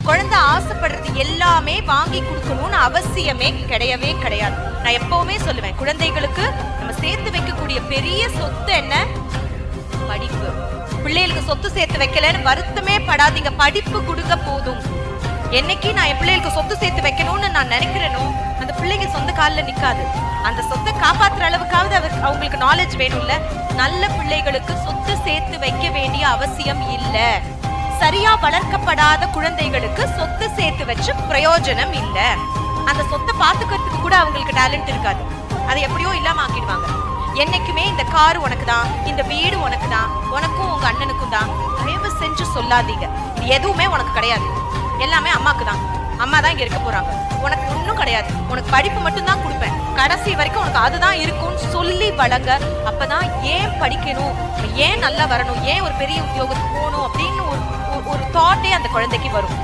குழந்தை ஆசைப்படுறது எல்லாமே வாங்கி கொடுக்கணும்னு அவசியமே கிடையவே கிடையாது. நான் எப்பவுமே சொல்லுவேன், குழந்தைகளுக்கு நம்ம சேர்த்து வைக்கக்கூடிய பெரிய சொத்து என்ன? படிப்பு. பிள்ளைகளுக்கு சொத்து சேர்த்து வைக்கலன்னு வருத்தமே படாதீங்க, படிப்பு கொடுக்க போதும். என்னைக்கு நான் என் பிள்ளைகளுக்கு சொத்து சேர்த்து வைக்கணும்னு நான் நினைக்கிறேனோ அந்த பிள்ளைங்க சொந்த காலில் நிற்காது. அந்த சொத்தை காப்பாற்றுற அளவுக்காவது அவங்களுக்கு நாலேஜ் வேணும்ல. நல்ல பிள்ளைகளுக்கு சொத்து சேர்த்து வைக்க வேண்டிய அவசியம் இல்லை. சரியா வளர்க்கப்படாத குழந்தைகளுக்கு சொத்து சேர்த்து வச்சு பிரயோஜனம் இல்லை. அந்த சொத்தை பார்த்துக்கிறதுக்கு கூட அவங்களுக்கு டேலண்ட் இருக்காது. அதை எப்படியோ இல்லாம ஆக்கிடுவாங்க. என்னைக்குமே இந்த கார் உனக்கு தான், இந்த வீடு உனக்கு தான், உனக்கும் உங்க அண்ணனுக்கும் தான், தயவு செஞ்சு சொல்லாதீங்க இது எதுவுமே உனக்கு கிடையாது, எல்லாமே அம்மாக்கு தான், அம்மா தான் இங்க இருக்க போறாங்க, உனக்கு ஒன்றும் கிடையாது, உனக்கு படிப்பு மட்டும் தான் கொடுப்பேன், கடைசி வரைக்கும் உனக்கு அதுதான் இருக்கும்னு சொல்லி வளங்க. அப்பதான் ஏன் படிக்கணும், ஏன் நல்லா வரணும், ஏன் ஒரு பெரிய உத்தியோகத்துக்கு போகணும் அப்படின்னு ஒரு தாட்டே அந்த குழந்தைக்கு வரும்.